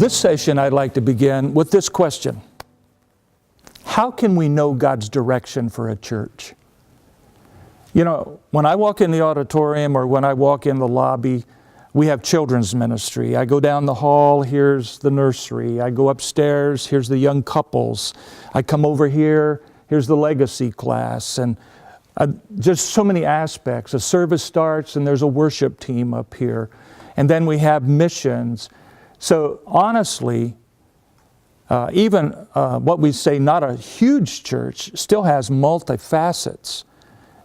This session I'd like to begin with this question. How can we know God's direction for a church? You know, when I walk in the auditorium or when I walk in the lobby, we have children's ministry. I go down the hall, here's the nursery. I go upstairs, here's the young couples. I come over here, here's the legacy class. And just so many aspects. A service starts and there's a worship team up here. And then we have missions. So honestly, even what we say not a huge church still has multifacets.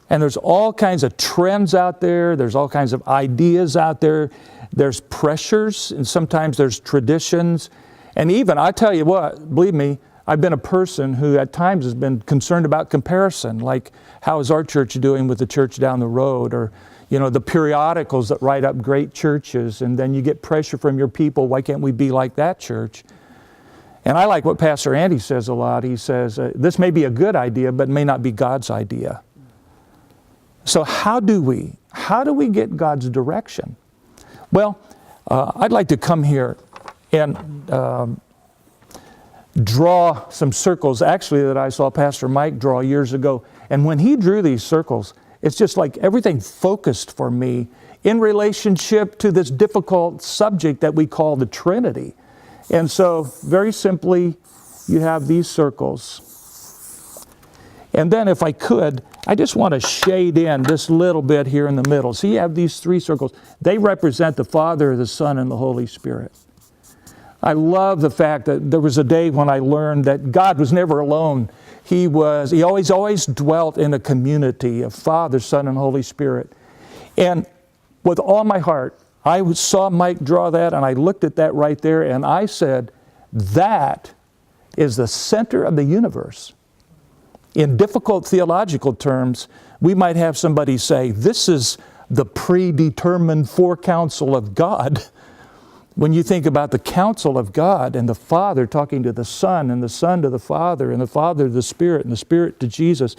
And there's all kinds of trends out there. There's all kinds of ideas out there. There's pressures, and sometimes there's traditions. And even, I tell you what, believe me, I've been a person who at times has been concerned about comparison, like how is our church doing with the church down the road, or you know, the periodicals that write up great churches, and then you get pressure from your people, why can't we be like that church? And I like what Pastor Andy says a lot. He says, this may be a good idea, but may not be God's idea. So how do we get God's direction? Well, I'd like to come here and draw some circles, actually, that I saw Pastor Mike draw years ago. And when he drew these circles, it's just like everything focused for me in relationship to this difficult subject that we call the Trinity. And so, very simply, you have these circles. And then if I could, I just want to shade in this little bit here in the middle. So you have these three circles. They represent the Father, the Son, and the Holy Spirit. I love the fact that there was a day when I learned that God was never alone. He always dwelt in a community of Father, Son, and Holy Spirit. And with all my heart, I saw Mike draw that, and I looked at that right there, and I said, that is the center of the universe. In difficult theological terms, we might have somebody say, this is the predetermined forecounsel of God. When you think about the counsel of God and the Father talking to the Son and the Son to the Father and the Father to the Spirit and the Spirit to Jesus,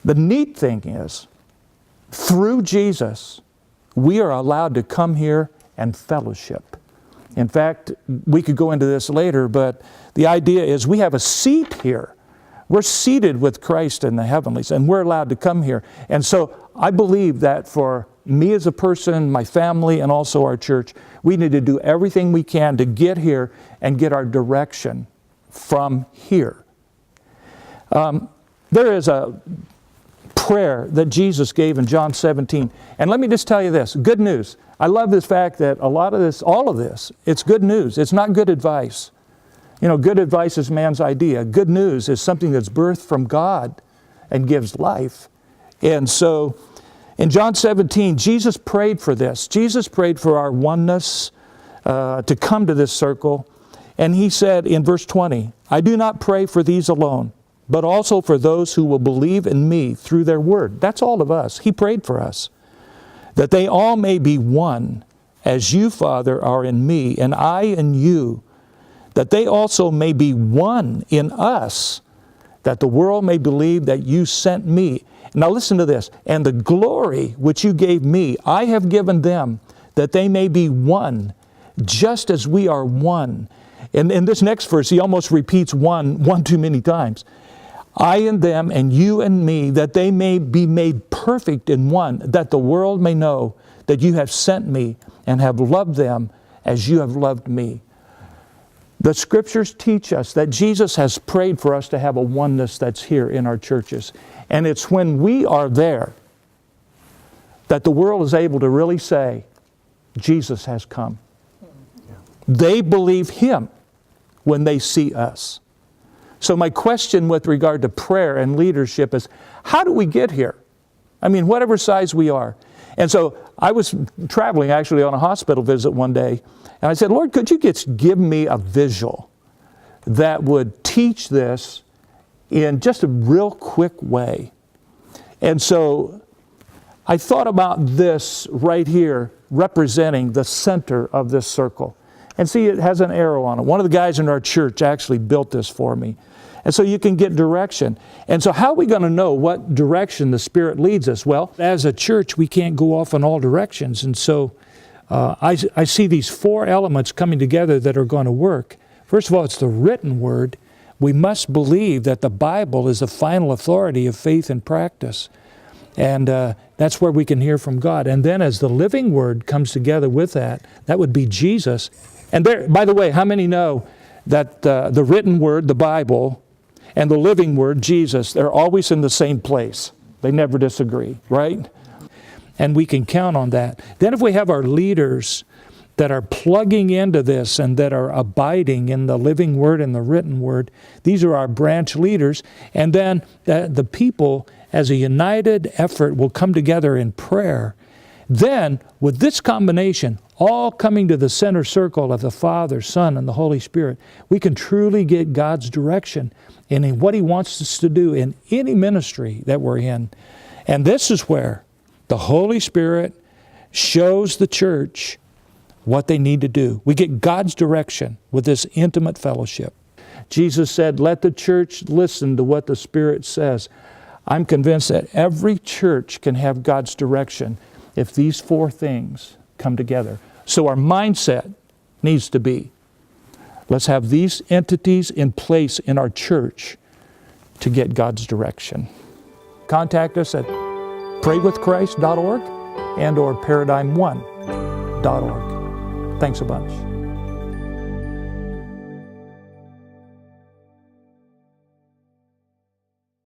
the neat thing is, through Jesus, we are allowed to come here and fellowship. In fact, we could go into this later, but the idea is we have a seat here. We're seated with Christ in the heavenlies, and we're allowed to come here. And so I believe that for me as a person, my family, and also our church, we need to do everything we can to get here and get our direction from here. There is a prayer that Jesus gave in John 17. And let me just tell you this, good news. I love this fact that a lot of this, all of this, it's good news. It's not good advice. You know, good advice is man's idea. Good news is something that's birthed from God and gives life. And so in John 17, Jesus prayed for this. Jesus prayed for our oneness to come to this circle. And he said in verse 20, I do not pray for these alone, but also for those who will believe in me through their word. That's all of us. He prayed for us. That they all may be one, as you, Father, are in me, and I in you, that they also may be one in us, that the world may believe that you sent me. Now listen to this. And the glory which you gave me, I have given them, that they may be one, just as we are one. And in this next verse, he almost repeats one too many times. I and them, and you and me, that they may be made perfect in one, that the world may know that you have sent me and have loved them as you have loved me. The Scriptures teach us that Jesus has prayed for us to have a oneness that's here in our churches. And it's when we are there that the world is able to really say, Jesus has come. They believe Him when they see us. So my question with regard to prayer and leadership is, how do we get here? I mean, whatever size we are. And so I was traveling actually on a hospital visit one day, and I said, Lord, could you just give me a visual that would teach this in just a real quick way? And so I thought about this right here representing the center of this circle. And see, it has an arrow on it. One of the guys in our church actually built this for me. And so you can get direction. And so how are we going to know what direction the Spirit leads us? Well, as a church, we can't go off in all directions. And so I see these four elements coming together that are going to work. First of all, it's the written word. We must believe that the Bible is the final authority of faith and practice. And that's where we can hear from God. And then as the living word comes together with that, that would be Jesus. And there, by the way, how many know that the written word, the Bible, and the living word, Jesus, they're always in the same place. They never disagree, right? And we can count on that. Then if we have our leaders that are plugging into this and that are abiding in the living word and the written word, these are our branch leaders. And then the people, as a united effort, will come together in prayer. Then, with this combination, all coming to the center circle of the Father, Son, and the Holy Spirit, we can truly get God's direction in what He wants us to do in any ministry that we're in. And this is where the Holy Spirit shows the church what they need to do. We get God's direction with this intimate fellowship. Jesus said, let the church listen to what the Spirit says. I'm convinced that every church can have God's direction if these four things come together. So our mindset needs to be, let's have these entities in place in our church to get God's direction. Contact us at praywithchrist.org and or paradigm1.org. Thanks a bunch.